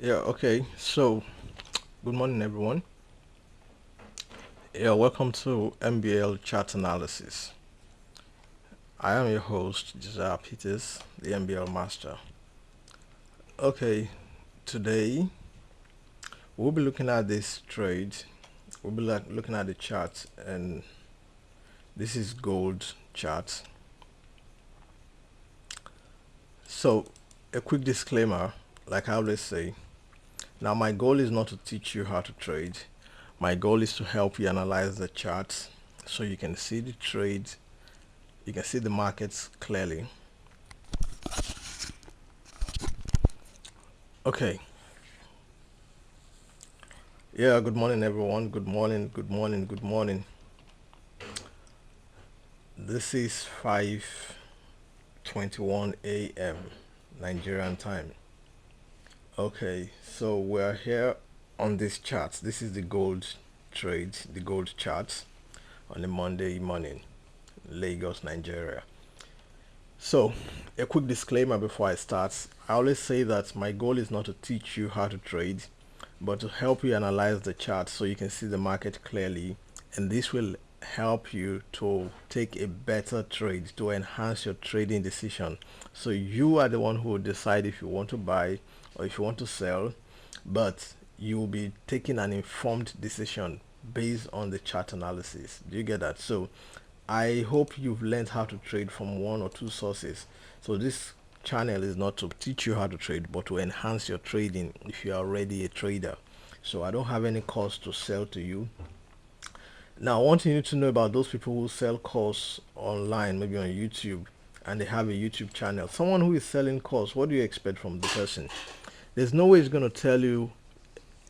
Okay. So, good morning, everyone. Welcome to MBL Chart Analysis. I am your host, Jaaziah Peters, the MBL Master. Okay, today we'll be looking at this trade. We'll be looking at the chart, and this is gold chart. So, a quick disclaimer, like I always say. Now, my goal is not to teach you how to trade. My goal is to help you analyze the charts so you can see the trade, you can see the markets clearly. Okay. Good morning, everyone. Good morning, good morning, good morning. This is 5:21 a.m. Nigerian time. Okay, so we're here on this chart. This is the gold trade, the gold chart on a Monday morning, Lagos, Nigeria. So, a quick disclaimer before I start. I always say that my goal is not to teach you how to trade, but to help you analyze the chart so you can see the market clearly, and this will help you to take a better trade, to enhance your trading decision. So you are the one who will decide if you want to buy or if you want to sell, but you will be taking an informed decision based on the chart analysis. Do you get that? So I hope you've learned how to trade from one or two sources. So this channel is not to teach you how to trade, but to enhance your trading if you are already a trader. So I don't have any course to sell to you. Now I want you to know about those people who sell course online, maybe on YouTube, and they have a YouTube channel. Someone who is selling course, what do you expect from the person? There's no way he's going to tell you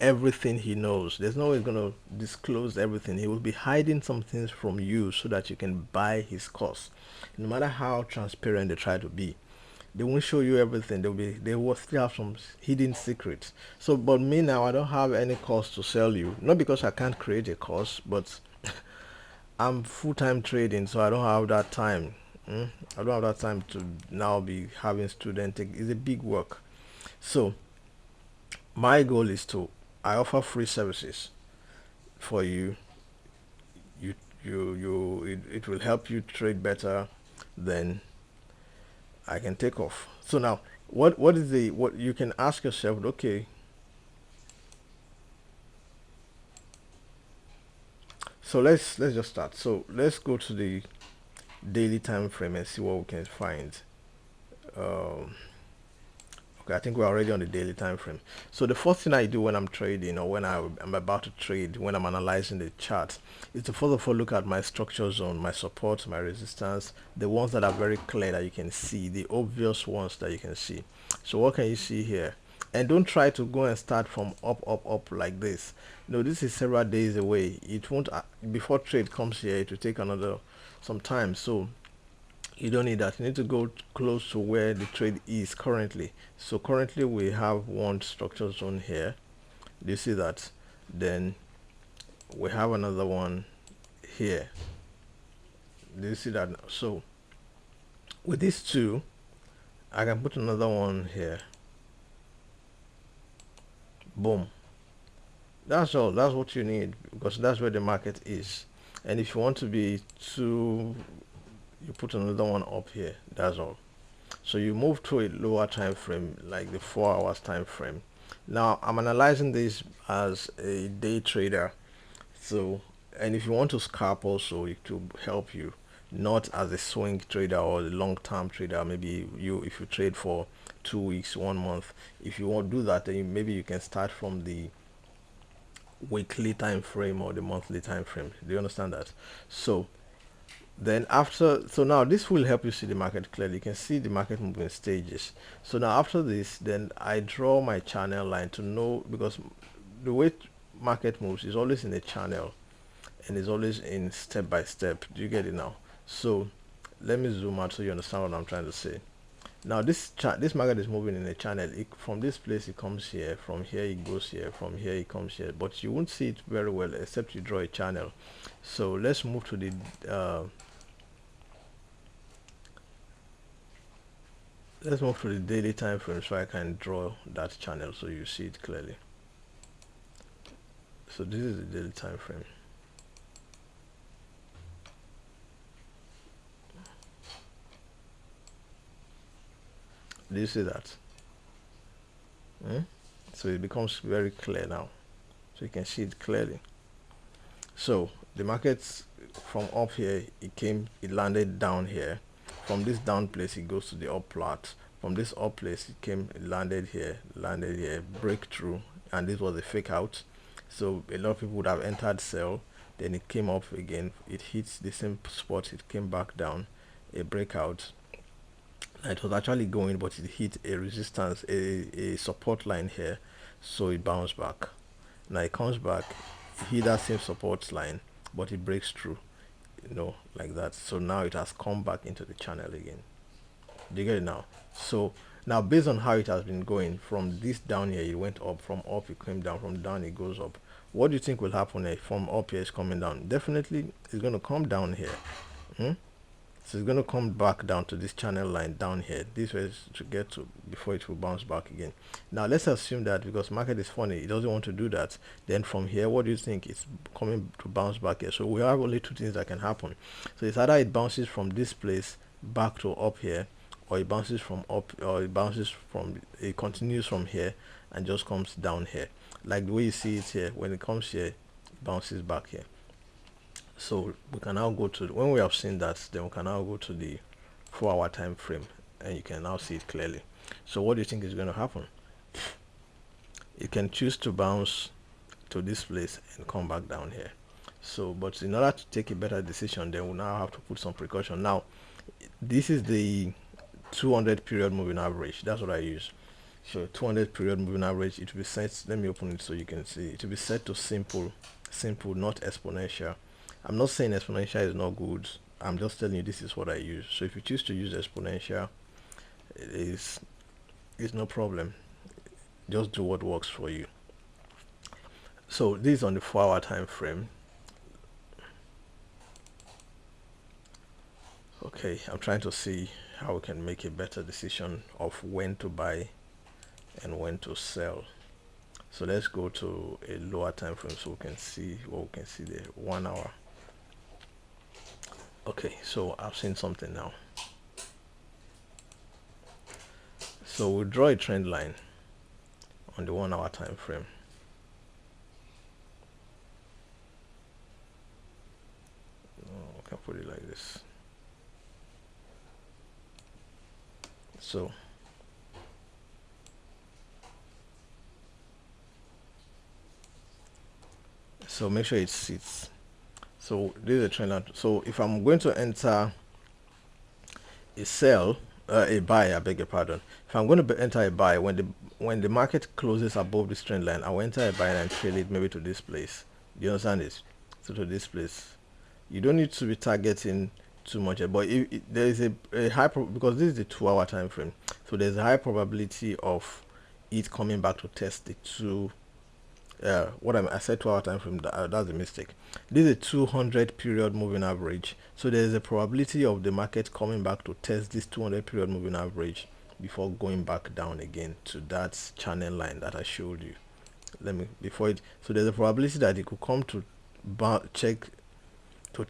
everything he knows. There's no way he's going to disclose everything. He will be hiding some things from you so that you can buy his course. No matter how transparent they try to be, they won't show you everything. They will still have some hidden secrets. So, but me now, I don't have any course to sell you. Not because I can't create a course, but I'm full-time trading, so I don't have that time. I don't have that time to now be having students take. It's a big work. So my goal is to I offer free services for you. It will help you trade better. Then I can take off. So now, what is the what you can ask yourself? Okay, so let's just start. So let's go to the daily time frame and see what we can find. Um, okay, I think we're already on the daily time frame. So the first thing I do when I'm trading or when I'm about to trade, when I'm analyzing the chart, is to first of all look at my structure zone, my support, my resistance, the ones that are very clear that you can see, the obvious ones that you can see. So what can you see here? And don't try to go and start from up like this. No, this is several days away. It won't before trade comes here, it will take another some time. So you don't need that. You need to go close to where the trade is currently. So currently we have one structure zone here. Do you see that? Then we have another one here. Do you see that? So with these two, I can put another one here. Boom. That's all. That's what you need, because that's where the market is. And if you want to be too, you put another one up here. That's all. So you move to a lower time frame, like the 4 hours time frame. Now I'm analyzing this as a day trader. So, and if you want to scalp also, it will help you, not as a swing trader or a long-term trader. Maybe if you trade for 2 weeks, 1 month. If you want to do that, then maybe you can start from the weekly time frame or the monthly time frame. Do you understand that? So then after, so now this will help you see the market clearly. You can see the market moving stages. So now after this, then I draw my channel line to know, because the way market moves is always in a channel and is always in step by step. Do you get it now? So let me zoom out so you understand what I'm trying to say. Now this market is moving in a channel. From this place it comes here, from here it goes here, from here it comes here, but you won't see it very well except you draw a channel. So let's move to the Let's move to the daily time frame so I can draw that channel so you see it clearly. So this is the daily time frame. Do you see that? So it becomes very clear now. So you can see it clearly. So the markets from up here, it landed down here. From this down place, it goes to the up plot. From this up place, it landed here, breakthrough, and this was a fake out. So a lot of people would have entered sell, then it came up again, it hits the same spot, it came back down, a breakout. It was actually going, but it hit a resistance, a support line here, so it bounced back. Now it comes back, it hit that same support line, but it breaks through, like that. So now it has come back into the channel again. Do you get it now? So now, based on how it has been going, from this down here it went up, from up it came down, from down it goes up. What do you think will happen here? From up here it's coming down, definitely it's going to come down here. So it's going to come back down to this channel line down here. This way to get to before it will bounce back again. Now let's assume that because market is funny, it doesn't want to do that. Then from here, what do you think? It's coming to bounce back here. So we have only two things that can happen. So it's either it bounces from this place back to up here, or it bounces from up, or it continues from here and just comes down here. Like the way you see it here, when it comes here, it bounces back here. So we can now go to, when we have seen that, then we can now go to the 4-hour time frame, and you can now see it clearly. So what do you think is going to happen? You can choose to bounce to this place and come back down here. So, but in order to take a better decision, then we now have to put some precaution. Now, this is the 200 period moving average. That's what I use. So 200 period moving average, it will be set, let me open it so you can see. It will be set to simple, not exponential. I'm not saying exponential is not good. I'm just telling you this is what I use. So if you choose to use exponential, it's no problem. Just do what works for you. So this is on the 4-hour time frame. Okay, I'm trying to see how we can make a better decision of when to buy and when to sell. So let's go to a lower time frame so we can see what we can see there. 1 hour. Okay, so I've seen something now. So we'll draw a trend line on the 1 hour time frame. I can put it like this. So make sure it sits. So this is a trend line. So if I'm going to enter a buy, I beg your pardon. If I'm going to enter a buy, when the market closes above this trend line, I'll enter a buy and trail it maybe to this place. Do you understand this? So to this place. You don't need to be targeting too much, but there is a high because this is the 2-hour time frame, so there's a high probability of it coming back to test the I said 2-hour time frame, that's a mistake. This is a 200 period moving average, so there's a probability of the market coming back to test this 200 period moving average before going back down again to that channel line that I showed you. So there's a probability that it could come to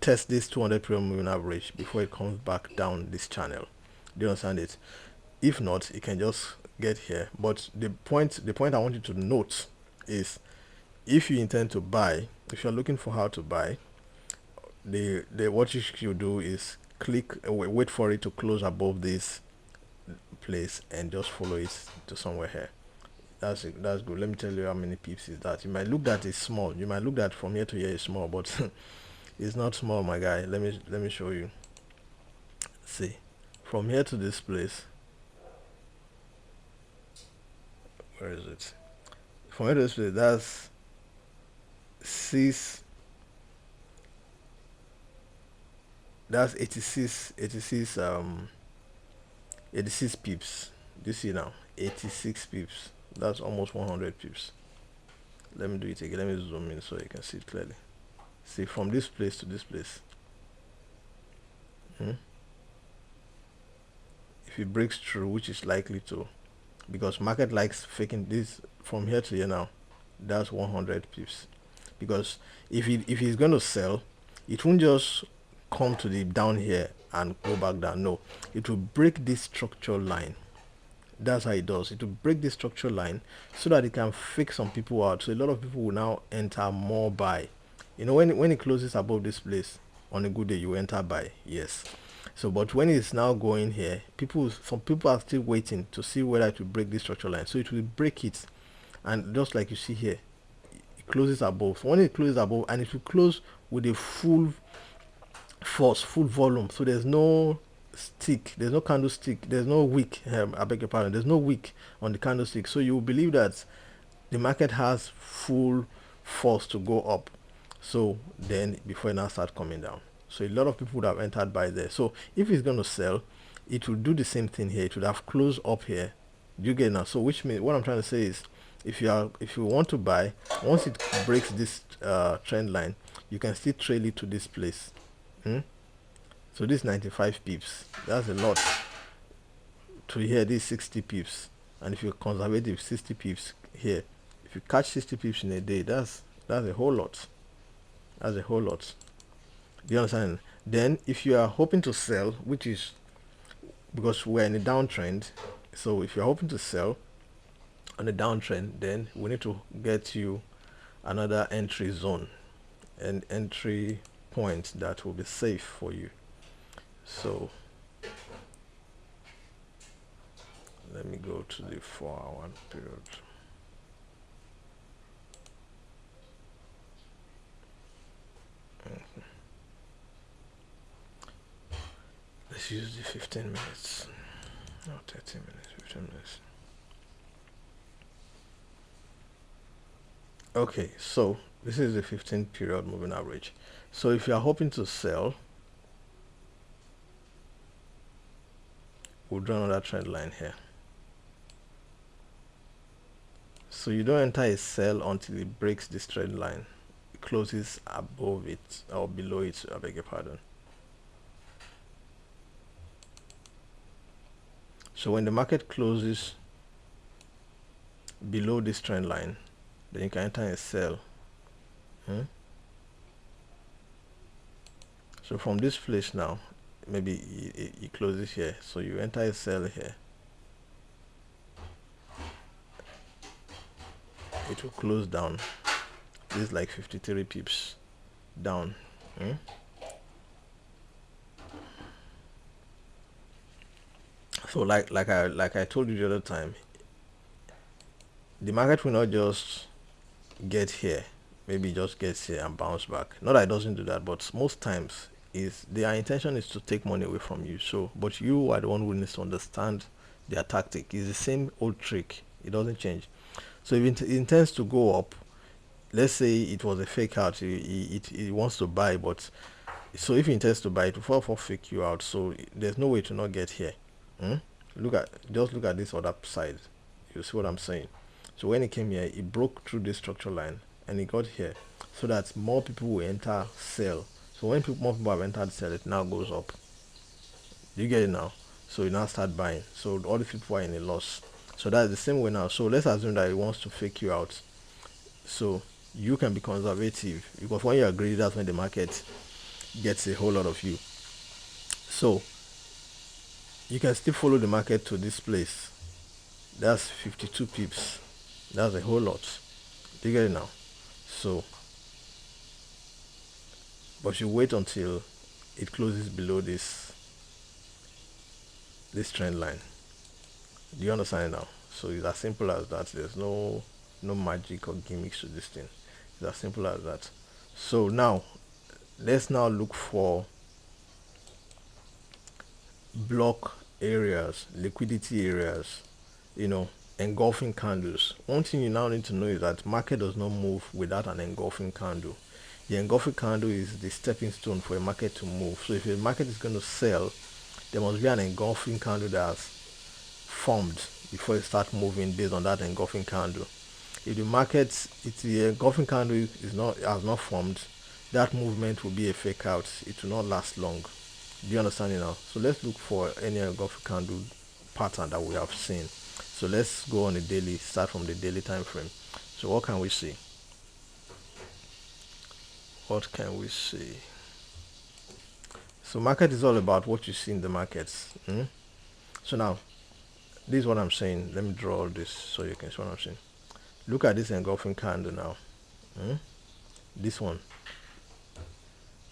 test this 200 period moving average before it comes back down this channel. Do you understand it? If not, it can just get here. But the point I want you to note is, if you intend to buy, if you're looking for how to buy, what you should do is wait for it to close above this place and just follow it to somewhere here. That's good. Let me tell you how many pips is that. You might look that it's small. You might look that from here to here is small, but it's not small, my guy. Let me show you. See, from here to this place, where is it? From here to this place, that's 86 pips. Do you see now? 86 pips. That's almost 100 pips. Let me do it again. Let me zoom in so you can see it clearly. See, from this place to this place, if it breaks through, which is likely to, because market likes faking this from here to here now, that's 100 pips. Because if he's going to sell, it won't just come to the down here and go back down. No, it will break this structural line. That's how it does. It will break this structural line so that it can fake some people out. So a lot of people will now enter more buy. You know, when it closes above this place on a good day, you enter buy. Yes. So but when it's now going here, some people are still waiting to see whether it will break this structural line. So it will break it, and just like you see here, it closes above. So when it closes above, and it will close with a full force, full volume, so there's no stick, there's no candlestick, there's no wick, I beg your pardon, there's no wick on the candlestick. So you will believe that the market has full force to go up, so then before it now start coming down. So a lot of people would have entered by there. So if it's going to sell, it will do the same thing here. It would have closed up here. Do you get it now? So which means, what I'm trying to say is, if you want to buy, once it breaks this trend line, you can still trail it to this place. So this 95 pips, that's a lot. To here, this 60 pips, and if you're conservative, 60 pips here. If you catch 60 pips in a day, that's a whole lot. That's a whole lot. Do you understand? Then if you are hoping to sell, which is because we're in a downtrend, so if you're hoping to sell on a downtrend, then we need to get you another entry zone, an entry point that will be safe for you. So let me go to the 4-hour period. Let's use the 15 minutes. No, 30 minutes, 15 minutes. Okay, so this is the 15 period moving average. So if you are hoping to sell, we'll draw another trend line here. So you don't enter a sell until it breaks this trend line. It closes above it or below it, I beg your pardon. So when the market closes below this trend line, then you can enter a sell. So from this place now, maybe it closes here, so you enter a sell here. It will close down. This is like 53 pips down. So like I told you the other time, the market will not just get here, maybe just gets here and bounce back. Not that it doesn't do that, but most times their intention is to take money away from you. So but you are the one who needs to understand their tactic. It's the same old trick, it doesn't change. So if it intends to go up, let's say it was a fake out, it wants to buy, but so if it intends to buy, it will for fake you out. So there's no way to not get here. Just look at this other side. You see what I'm saying? So when it came here, it broke through this structural line and it got here, so that more people will enter sell. So when more people have entered sell, it now goes up. You get it now? So you now start buying. So all the people are in a loss. So that's the same way now. So let's assume that it wants to fake you out. So you can be conservative, because when you are greedy, that's when the market gets a whole lot of you. So you can still follow the market to this place. That's 52 pips. That's a whole lot. Do you get it now? So but you wait until it closes below this trend line. Do you understand now? So it's as simple as that. There's no magic or gimmicks to this thing. It's as simple as that. So now let's now look for block areas, liquidity areas, engulfing candles. One thing you now need to know is that market does not move without an engulfing candle. The engulfing candle is the stepping stone for a market to move. So if a market is going to sell, there must be an engulfing candle that's formed before it starts moving based on that engulfing candle. If the engulfing candle has not formed, that movement will be a fake out. It will not last long. Do you understand it now? So let's look for any engulfing candle pattern that we have seen. So let's go on the daily, start from the daily time frame. So what can we see? What can we see? So market is all about what you see in the markets. So now, this is what I'm saying. Let me draw this so you can see what I'm saying. Look at this engulfing candle now. This one.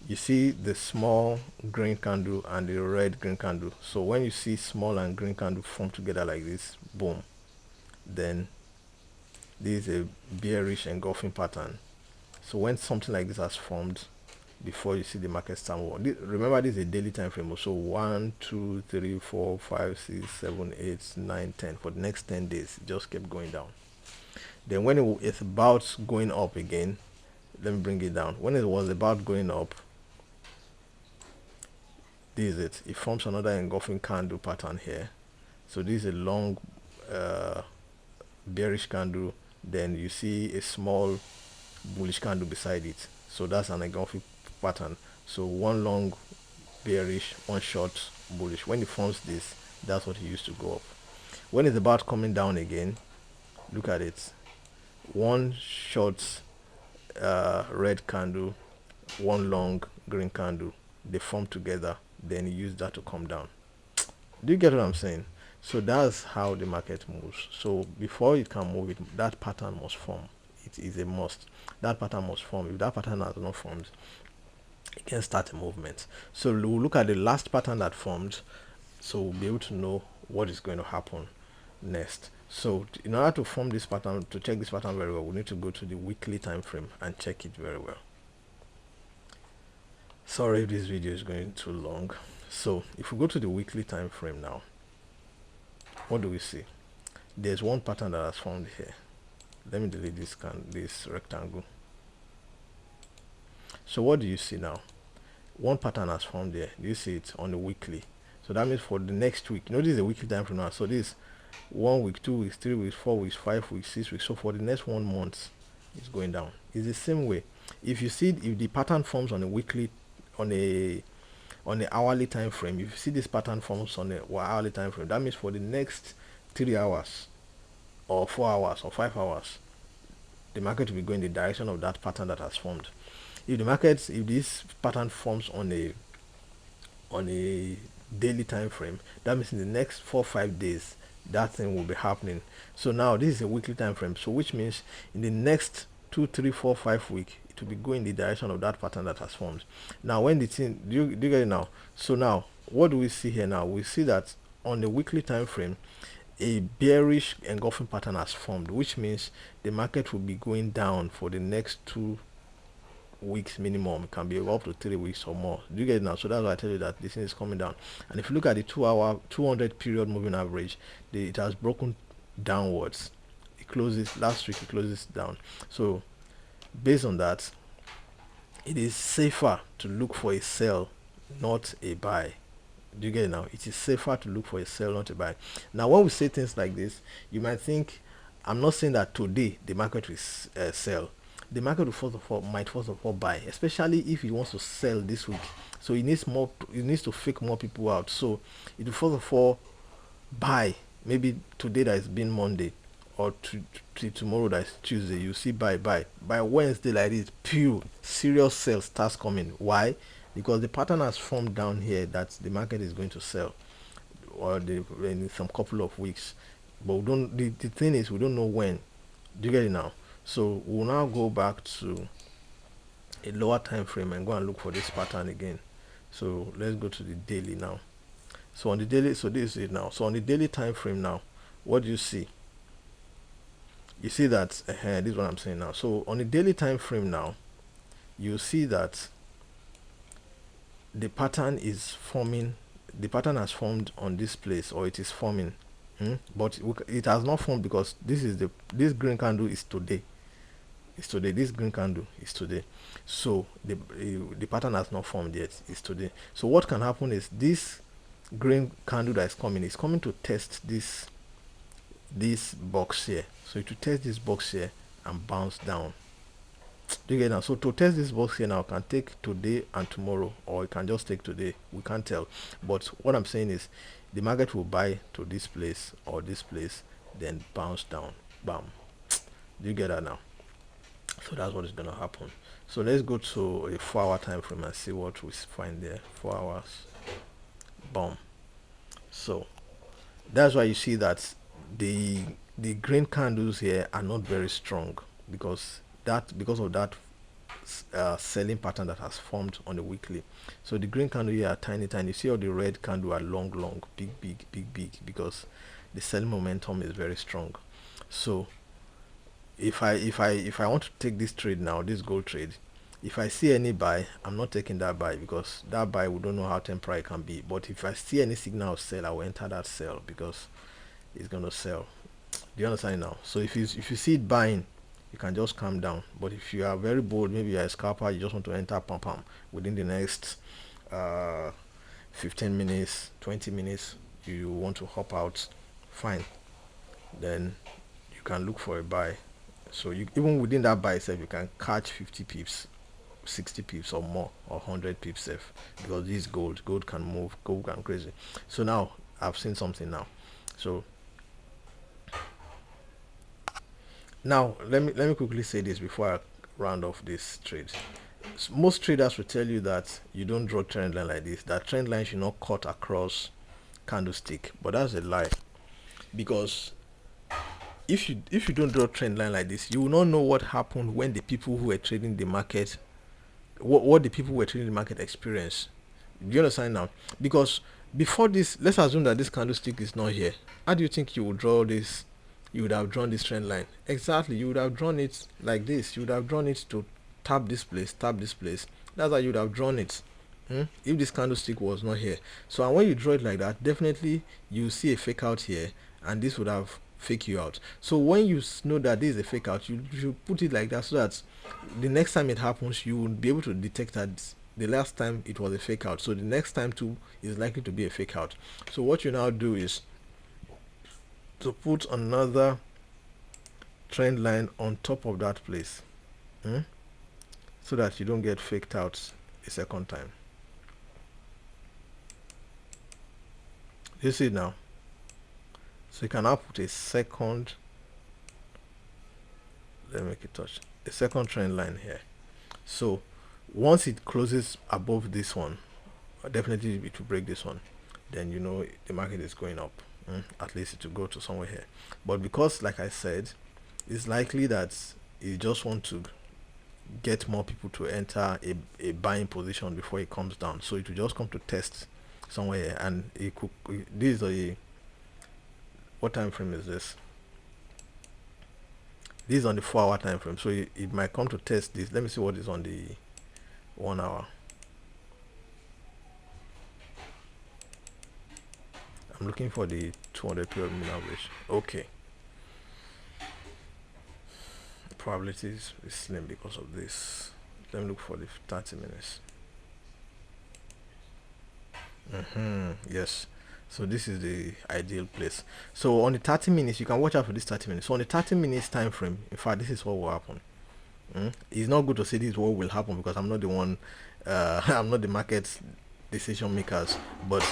You see the small green candle and the red green candle. So when you see small and green candle form together like this, boom, then this is a bearish engulfing pattern. So when something like this has formed, before you see the market start moving, remember this is a daily time frame. So 1 2 3 4 5 6 7 8 9 10 for the next 10 days, it just kept going down. Then when it's about going up again, let me bring it down. When it was about going up, this is it. It forms another engulfing candle pattern here. So this is a long bearish candle. Then you see a small bullish candle beside it. So that's an engulfing pattern. So one long bearish, one short bullish. When it forms this, that's what it used to go up. When it's about coming down again, look at it. One short red candle, one long green candle, they form together, then you use that to come down. Do you get what I'm saying? So that's how the market moves. So before it can move, that pattern must form. It is a must. That pattern must form. If that pattern has not formed, it can start a movement. So we'll look at the last pattern that formed, so we'll be able to know what is going to happen next. So in order to form this pattern, to check this pattern very well, we need to go to the weekly time frame and check it very well. Sorry if this video is going too long. So if we go to the weekly time frame now, what do we see? There's one pattern that has formed here. Let me delete this rectangle. So what do you see now? One pattern has formed there. You see it on the weekly. So that means for the next week, this is a weekly time frame now. So this 1 week, 2 weeks, 3 weeks, 4 weeks, 5 weeks, 6 weeks. So for the next 1 month, it's going down. It's the same way. If you see, if the pattern forms on a weekly, on the hourly time frame, if you see this pattern forms on the hourly time frame, that means for the next 3 hours or 4 hours or 5 hours, the market will be going in the direction of that pattern that has formed. If this pattern forms on a daily time frame, that means in the next 4 or 5 days, that thing will be happening. So now this is a weekly time frame, so which means in the next 2, 3, 4, 5 weeks, it will be going in the direction of that pattern that has formed. Now when the thing, do you get it now? So now what do we see here now? We see that on the weekly time frame, a bearish engulfing pattern has formed, which means the market will be going down for the next 2 weeks minimum. It can be up to 3 weeks or more. Do you get it now? So that's why I tell you that this thing is coming down. And if you look at the 2-hour 200 period moving average, it has broken downwards. It closes last week, it closes down. So based on that, it is safer to look for a sell, not a buy. Do you get it now? It is safer to look for a sell, not a buy. Now when we say things like this, you might think I'm not saying that today the market will sell. The market will might first of all buy, especially if he wants to sell this week. So it needs to fake more people out. So it will first of all buy. Maybe today that is being Monday, or tomorrow that is Tuesday, you see buy. By Wednesday like this, pure serious sales starts coming. Why? Because the pattern has formed down here that the market is going to sell, or in some couple of weeks. But we don't. The thing is, we don't know when. Do you get it now? So we'll now go back to a lower time frame and go and look for this pattern again. So let's go to the daily now. So on the daily, so this is it now. So on the daily time frame now, what do you see? You see that this is what I'm saying now. So on the daily time frame now, you see that the pattern is forming. The pattern has formed on this place, or it is forming, but it has not formed because this green candle is today. This green candle is today. So the pattern has not formed yet. It's today. So what can happen is this green candle that is coming to test this box here. So to test this box here and bounce down. Do you get now? So to test this box here now can take today and tomorrow, or it can just take today. We can't tell. But what I'm saying is, the market will buy to this place or this place, then bounce down. Bam. Do you get that now? So that's what is going to happen. So let's go to a 4-hour time frame and see what we find there. 4 hours. Boom. So that's why you see that the green candles here are not very strong, because of that selling pattern that has formed on the weekly. So the green candle here are tiny. You see all the red candle are long, big, because the selling momentum is very strong. So if I want to take this trade now, this gold trade, if I see any buy, I'm not taking that buy, because that buy, we don't know how temporary it can be. But if I see any signal of sell, I will enter that sell, because it's going to sell. Do you understand now? So if you see it buying, you can just calm down. But if you are very bold, maybe you're a scalper, you just want to enter pam within the next 15 minutes, 20 minutes, you want to hop out, fine, then you can look for a buy. So you, even within that buy itself, you can catch 50 pips, 60 pips or more, or 100 pips safe, because this gold can move, gold can crazy. So now I've seen something now. So now let me quickly say this before I round off this trade. Most traders will tell you that you don't draw trend line like this, that trend line should not cut across candlestick, but that's a lie. Because if you don't draw trend line like this, you will not know what happened when the people who were trading the market, what the people who were trading the market experienced. Do you understand now? Because before this, let's assume that this candlestick is not here. How do you think you would draw this? You would have drawn this trend line. Exactly, you would have drawn it like this. You would have drawn it to tap this place, tap this place. That's how you would have drawn it if this candlestick was not here. So, and when you draw it like that, definitely you see a fake out here, and this would have fake you out. So when you know that this is a fake out, you put it like that, so that the next time it happens, you will be able to detect that the last time it was a fake out, so the next time too is likely to be a fake out. So what you now do is to put another trend line on top of that place, so that you don't get faked out a second time. You see now? So you can now put a second, let me make it touch, a second trend line here. So once it closes above this one, definitely it will break this one, then you know the market is going up. At least it will go to somewhere here. But because, like I said, it's likely that you just want to get more people to enter a buying position before it comes down, so it will just come to test somewhere here. And it could, this is a, what time frame is this? This is on the 4-hour time frame, so it might come to test this. Let me see what is on the 1 hour. I'm looking for the 200 period moving average. Okay, probability is slim because of this. Let me look for the 30 minutes. Yes, so this is the ideal place. So on the 30 minutes, you can watch out for this 30 minutes. So on the 30 minutes time frame, in fact, this is what will happen. It's not good to say this is what will happen, because I'm not the one, I'm not the market decision makers, but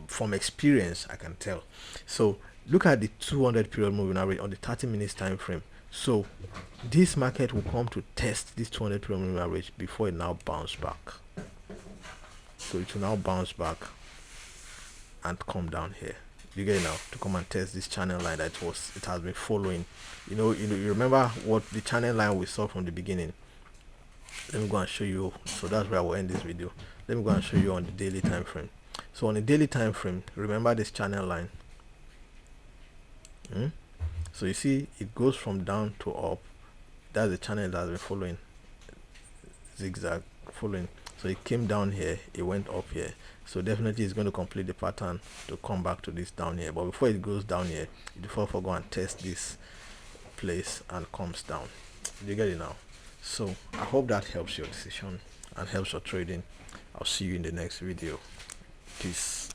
from experience I can tell. So look at the 200 period moving average on the 30 minutes time frame. So this market will come to test this 200 period moving average before it now bounce back. So it will now bounce back and come down here. You get it now, to come and test this channel line that it has been following. You remember what the channel line we saw from the beginning. Let me go and show you. So that's where I will end this video. Let me go and show you on the daily time frame. So on the daily time frame, remember this channel line. So you see it goes from down to up. That's the channel that has been following, zigzag following. So it came down here, it went up here. So definitely it's going to complete the pattern to come back to this down here. But before it goes down here, it will go and test this place and comes down. You get it now? So I hope that helps your decision and helps your trading. I'll see you in the next video. Peace.